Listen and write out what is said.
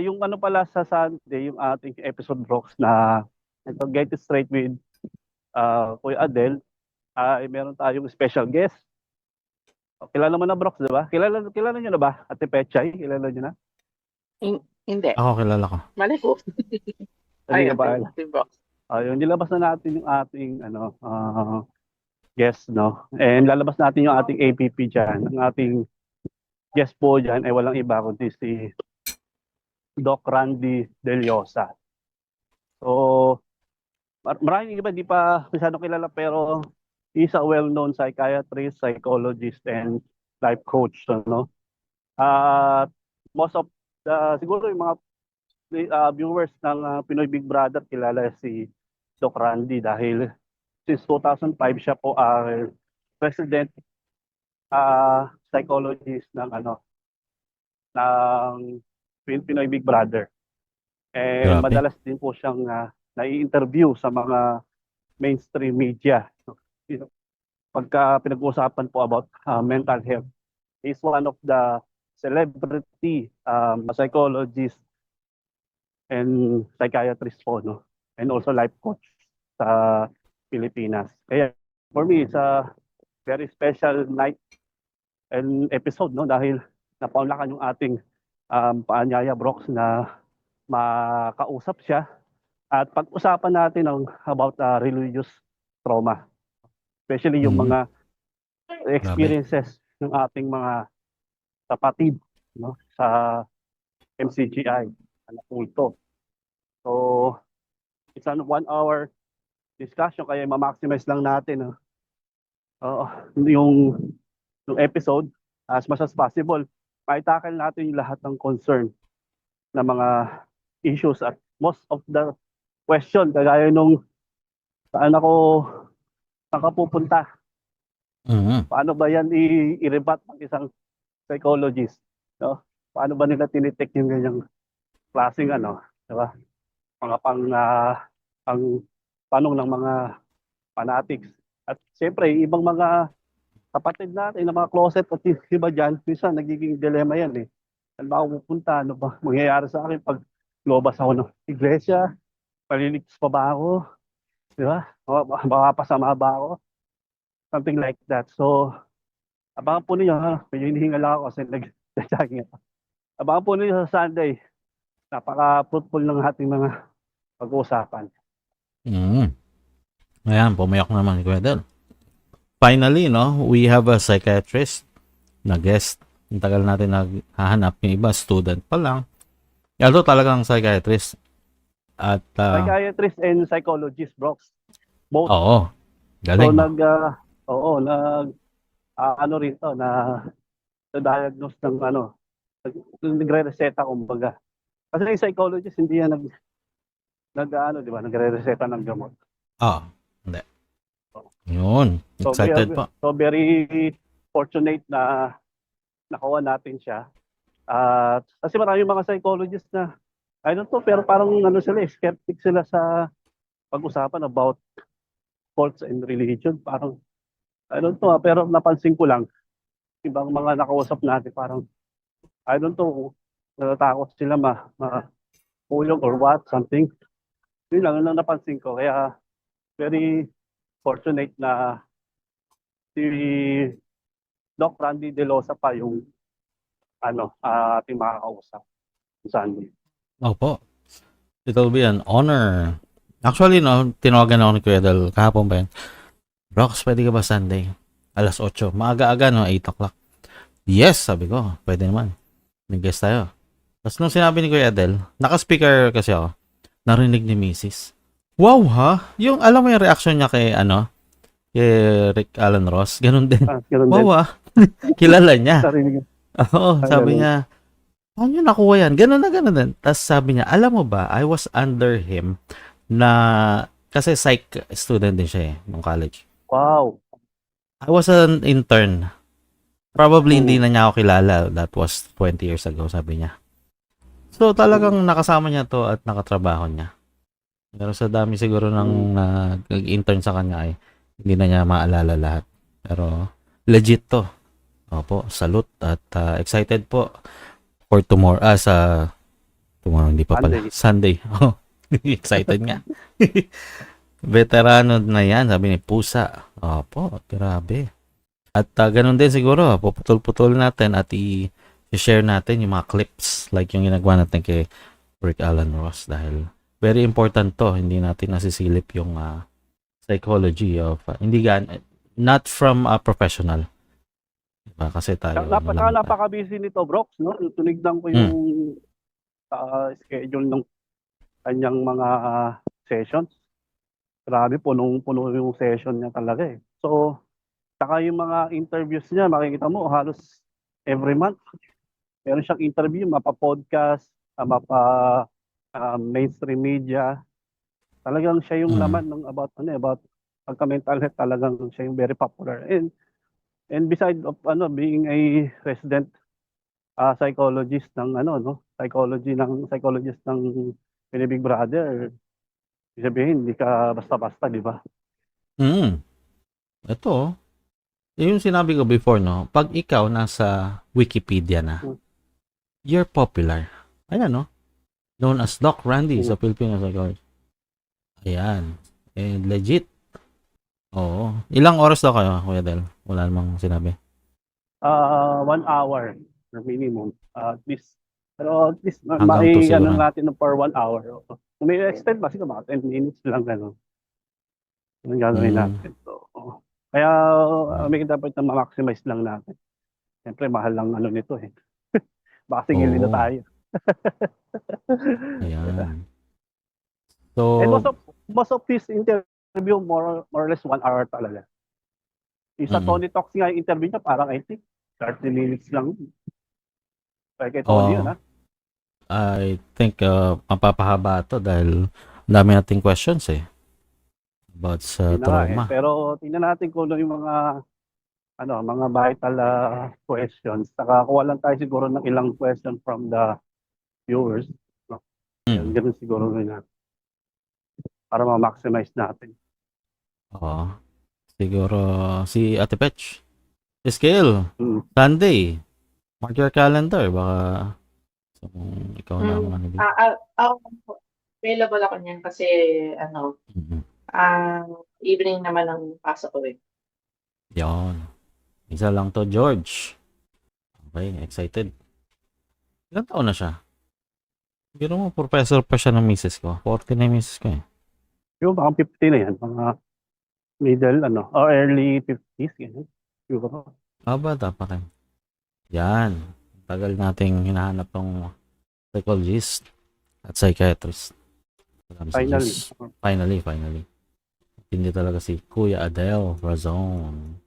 Yung ano pala sa Sunday, yung ating episode Brooks na ito, Get It Straight with Kuya Adel, ay meron tayong special guest. Kilala mo na Brooks, di ba? Kilala niyo na ba? Ate Pechay, kilala niyo na? Hindi. Ako, kilala ko. Mali ko. Hindi ka Ayan, ba? si Box. Yung nilabas na natin yung ating guest, no? And lalabas natin yung ating APP dyan. Ang ating guest po dyan ay walang iba kundi si Doc Randy Deliosa. So, maraming iba di pa masyado kilala pero he's a well-known psychiatrist, psychologist, and life coach. No? Most of siguro yung mga viewers ng Pinoy Big Brother kilala si Doc Randy dahil since 2005 siya po president psychologist ng Pinoy Big Brother. And Grabe. madalas din po siyang nai-interview sa mga mainstream media. Pagka pinag-uusapan po about mental health, he's one of the celebrity psychologist and psychiatrist po, no? And also life coach sa Pilipinas. Kaya for me, it's a very special night and episode, no? Dahil napaunlakan yung ating paanyaya Brooks na makausap siya at pag-usapan natin about religious trauma. Especially yung mga experiences ng ating mga kapatid, no, sa MCGI na kulto. So, it's a 1-hour discussion kaya ma-maximize lang natin yung episode as much as possible. Maitakal natin yung lahat ng concern na mga issues at most of the question kagaya nung saan pupunta. Paano ba yan i-rebat ng isang psychologist, no? Paano ba nila tinitik yung ganyang klaseng di ba? Mga pang tanong ng mga fanatics. At siyempre, ibang mga kapatid natin na mga closet at iba dyan, minsan nagiging dilema yan eh. Saan ba ako pupunta? Ano ba mangyayari sa akin pag lumabas ako ng iglesia? Paliligtas pa ba ako? Di ba? Makapasama ba ako? Something like that. So, abangan po ninyo, medyo hinihingal ako kasi nag-jogging ako. Abangan po ninyo sa Sunday. Napaka-fruitful ng ating mga pag-uusapan. Ayan, pumayak naman ni Kuya Del. Finally, no, we have a psychiatrist na guest. Ang tagal natin naghahanap, yung iba, student pa lang. Ito talagang psychiatrist. At, Psychiatrist and psychologist, Brooks. Both. Oo. Galing. So, na-diagnose ng nagre-reseta kumbaga. Kasi yung psychologist, hindi yan di ba, nagre-reseta ng gamot. Hindi. Yun. Excited po. So, very fortunate na nakuha natin siya. Kasi maraming mga psychologist na, I don't know, pero parang skeptic sila sa pag-usapan about cults and religion. Parang, I don't know, pero napansin ko lang, ibang mga nakausap natin, parang, I don't know, natatakot sila mahulog or what, something. Yun lang ang napansin ko. Kaya, very fortunate na si Doc Randy Deliosa pa yung ating makakausap sa Sunday. Opo. It will be an honor. Actually, no, tinawagan ako ni Kuya Del kahapon pa yun. Brox, pwede ka ba Sunday? 8:00. Maaga-aga, no? 8 o'clock. Yes, sabi ko. Pwede naman. Nag-guest tayo. Tapos nung sinabi ni Kuya Del, naka-speaker kasi ako, narinig ni Mrs. Wow, ha? Yung, alam mo yung reaction niya kay, kay Rick Alan Ross? Ganun din. Wow, ha? Kilala niya. Oo, sabi niya, paano nyo nakuha yan? Ganun din. Tapos sabi niya, alam mo ba, I was under him na, kasi psych student din siya nung college. Wow. I was an intern. Probably hindi na niya ako kilala. That was 20 years ago, sabi niya. So, talagang nakasama niya to at nakatrabaho niya. Pero sa dami siguro ng nag-intern sa kanya ay hindi na niya maalala lahat. Pero legit to. Opo, salute at excited po for tomorrow sa Tomorrow, hindi pa pala. Sunday. Oh, excited nga. Veterano na yan, sabi ni Pusa. Opo, grabe. At ganun din siguro, puputol-putol natin at i-share natin yung mga clips like yung ginagawa natin kay Rick Alan Ross dahil very important to. Hindi natin nasisilip yung psychology of, not from a professional. Diba? Kasi tayo, Napaka-busy nito, Brox, no? Tunignan ko yung schedule ng kanyang mga sessions. Grabe, punong-puno yung session niya talaga eh. So, saka yung mga interviews niya, makikita mo, halos every month. Meron siyang interview, mapa-podcast, mainstream media. Talagang siya yung laman ng about pagka-mental health, talagang siya yung very popular. And beside of being a resident psychologist ng psychologist ng Big Brother, sabihin, hindi ka basta-basta, di ba? Ito, yung sinabi ko before, no? Pag ikaw nasa Wikipedia na, you're popular. Ayan, no? Known as Doc Randy sa Filipino Psychologist. Ayan. Legit. Oo. Ilang oras daw kayo, Kuya Del? Wala namang sinabi. 1 hour minimum. At least, pero at least, Hanggang 2 siguro. natin for 1 hour. Kung may extend ba, siguro mga 10 minutes lang gano'n. Yung gagawin natin. So, kaya may dapat na ma-maximize lang natin. Siyempre, mahal lang nito eh. Baka sigilin na tayo. Ayan. So, And most of this interview, more or less 1 hour talaga. Isa Tony Talks nga yung interview niya, parang I think 30 minutes lang. Kaya kay Tony yun, ha? I think mapapahaba ito dahil dami nating questions about sa trauma. Pero tingnan natin kung ano yung mga vital questions. Saka kuha lang tayo siguro ng ilang question from the viewers. No? Ganun siguro rin natin. Para ma-maximize natin. Oo. Siguro si Ate Petch. Scale. Sunday. Mark your calendar. Baka ikaw na ang available ako niyan kasi evening naman ang pasok ko eh. Yan. Isa lang to, George. Okay, excited. Ilang taon na siya? Biro mo, professor pa siya ng misis ko. 40 na yung misis ko eh. Yung mga 50 na yan. Mga middle, or early 50s. Yan. Siguro. Bata pa kayo. Yan. Tagal nating hinahanap ng psychologist at psychiatrist. Finally. Hindi talaga si Kuya Adele Razon.